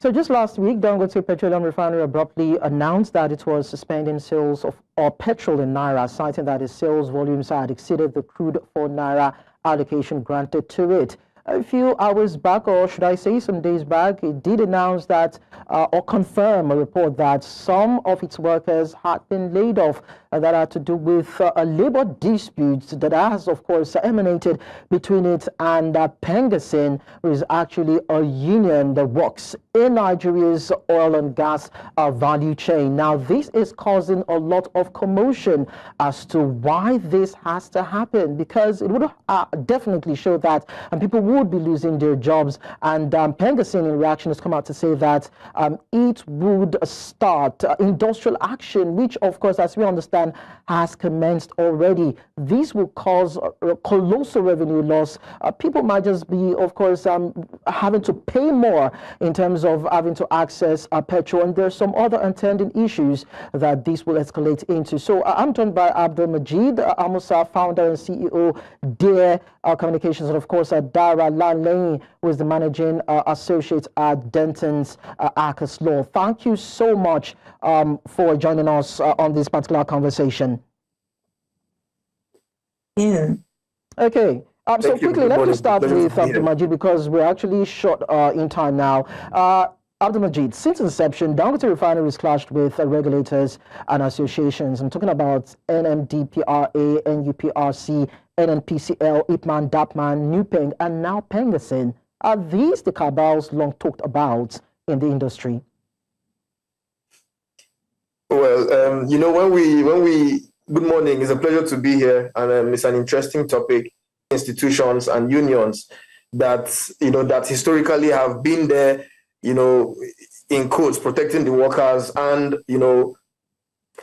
So just last week, Dangote Petroleum Refinery abruptly announced that it was suspending sales of petrol in naira, citing that its sales volumes had exceeded the crude-for-naira allocation granted to it. A few hours back, or should I say some days back, it did announce that or confirm a report that some of its workers had been laid off that had to do with a labor dispute that has, of course, emanated between it and PENGASSAN, who is actually a union that works in Nigeria's oil and gas value chain. Now, this is causing a lot of commotion as to why this has to happen, because it would definitely show that people would be losing their jobs. And PENGASSAN, in reaction, has come out to say that it would start industrial action, which, of course, as we understand, has commenced already. This will cause a colossal revenue loss. People might just be, of course, having to pay more in terms of having to access petrol, and there's some other attending issues that this will escalate into. So I'm joined by AbdulMajeed Amussah, founder and CEO, Dare Communications, and of course, Dara Lanley, who is the managing associate at Denton's Arcus Law. Thank you so much for joining us on this particular conversation. Yeah. Okay. So quickly, let me start with AbdulMajeed, because we're actually short in time now. AbdulMajeed, since inception, Dangote Refinery is clashed with regulators and associations. I'm talking about NMDPRA, NUPRC, NNPCL, IPMAN, DAPMAN, NUPENG, and now PENGASSAN. Are these the cabals long talked about in the industry? Well, you know, when we good morning, it's a pleasure to be here, and it's an interesting topic. Institutions and unions that, you know, that historically have been there, you know, in quotes, protecting the workers and, you know,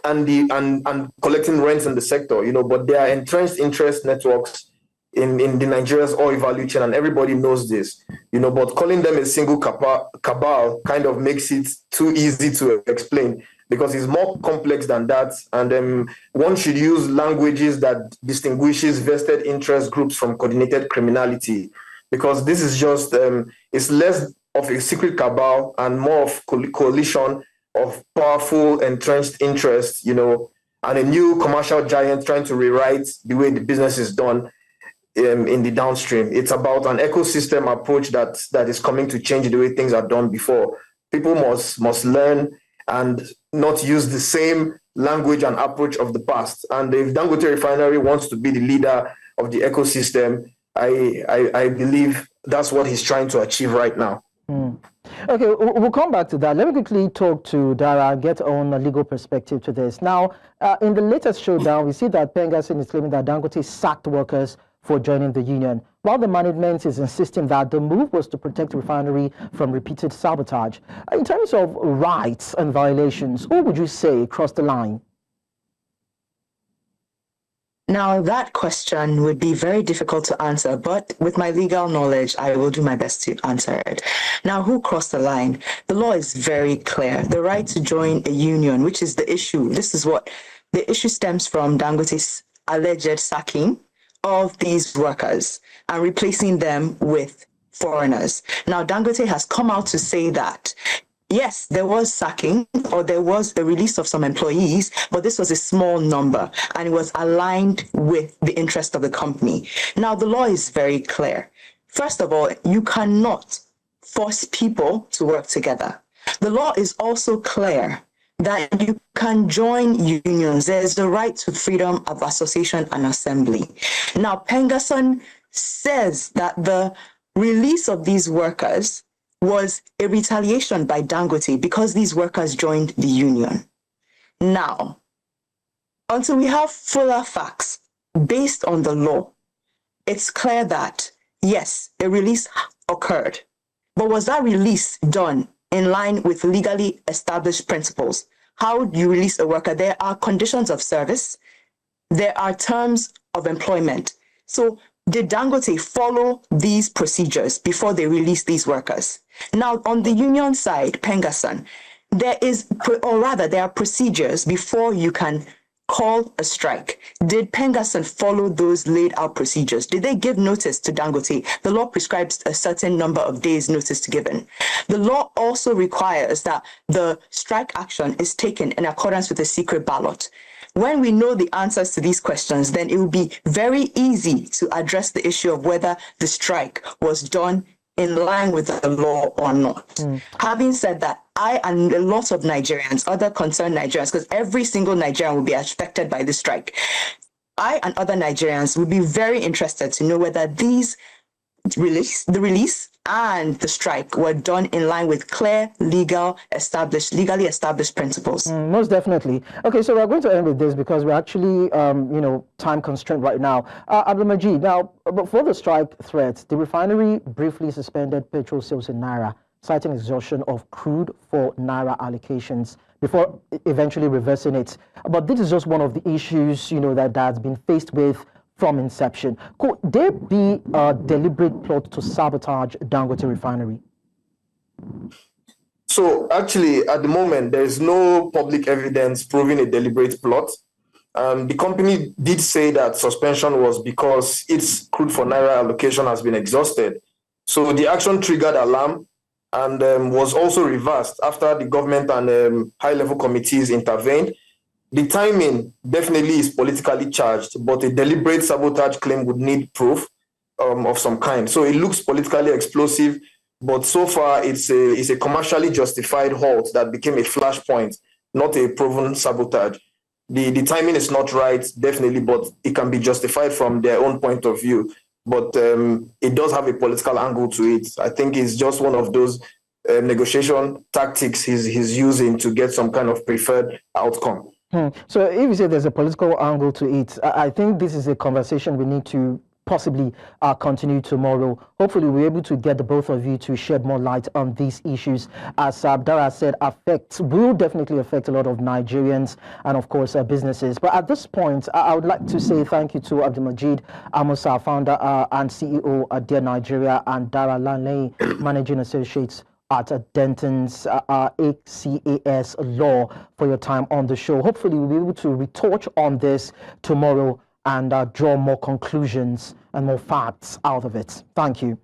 and collecting rents in the sector, you know, but there are entrenched interest networks in the Nigeria's oil value chain, and everybody knows this, you know, but calling them a single cabal kind of makes it too easy to explain, because it's more complex than that. And one should use languages that distinguishes vested interest groups from coordinated criminality, because this is just, it's less of a secret cabal and more of coalition of powerful entrenched interests, you know, and a new commercial giant trying to rewrite the way the business is done in the downstream. It's about an ecosystem approach that is coming to change the way things are done before. People must learn and not use the same language and approach of the past. And if Dangote Refinery wants to be the leader of the ecosystem, I believe that's what he's trying to achieve right now. Okay, we'll come back to that. Let me quickly talk to Dara, get on a legal perspective to this. Now, in the latest showdown, we see that PENGASSAN is claiming that Dangote sacked workers for joining the union, while the management is insisting that the move was to protect the refinery from repeated sabotage. In terms of rights and violations, who would you say crossed the line? Now, that question would be very difficult to answer, but with my legal knowledge, I will do my best to answer it. Now, who crossed the line? The law is very clear. The right to join a union, which is the issue. This is what the issue stems from: Dangote's alleged sacking of these workers and replacing them with foreigners. Now, Dangote has come out to say that, yes, there was sacking, or there was the release of some employees, but this was a small number and it was aligned with the interest of the company. Now, the law is very clear. First of all, you cannot force people to work together. The law is also clear that you can join unions. There's the right to freedom of association and assembly. Now, PENGASSAN says that the release of these workers was a retaliation by Dangote because these workers joined the union. Now, until we have fuller facts based on the law, it's clear that, yes, a release occurred. But was that release done in line with legally established principles? How do you release a worker? There are conditions of service. There are terms of employment. So did Dangote follow these procedures before they released these workers? Now, on the union side, PENGASSAN, there are procedures before you can call a strike. Did PENGASSAN follow those laid out procedures? Did they give notice to Dangote? The law prescribes a certain number of days notice to given. The law also requires that the strike action is taken in accordance with a secret ballot. When we know the answers to these questions, then it will be very easy to address the issue of whether the strike was done in line with the law or not. Having said that, I and a lot of Nigerians, other concerned Nigerians, because every single Nigerian will be affected by this strike, I and other Nigerians would be very interested to know whether the release and the strike were done in line with clear, legally established principles. Most definitely. Okay, so we're going to end with this because we're actually, time constrained right now. AbdulMajeed, now, before the strike threat, the refinery briefly suspended petrol sales in naira, citing exhaustion of crude-for-naira allocations before eventually reversing it. But this is just one of the issues, that's been faced with from inception. Could there be a deliberate plot to sabotage Dangote Refinery? So actually, at the moment, there is no public evidence proving a deliberate plot. The company did say that suspension was because its crude-for-naira allocation has been exhausted. So the action triggered alarm and was also reversed after the government and high-level committees intervened. The timing definitely is politically charged, but a deliberate sabotage claim would need proof of some kind. So it looks politically explosive, but so far it's a commercially justified halt that became a flashpoint, not a proven sabotage. The timing is not right, definitely, but it can be justified from their own point of view. But it does have a political angle to it. I think it's just one of those negotiation tactics he's using to get some kind of preferred outcome. So if you say there's a political angle to it, I think this is a conversation we need to possibly continue tomorrow. Hopefully we're able to get the both of you to shed more light on these issues. As Dara said, will definitely affect a lot of Nigerians and of course businesses. But at this point, I would like to say thank you to AbdulMajeed Amussah, founder and CEO at Dear Nigeria, and Dara Lanley, managing associates at Denton's ACAS Law, for your time on the show. Hopefully we'll be able to retouch on this tomorrow and draw more conclusions and more facts out of it. Thank you.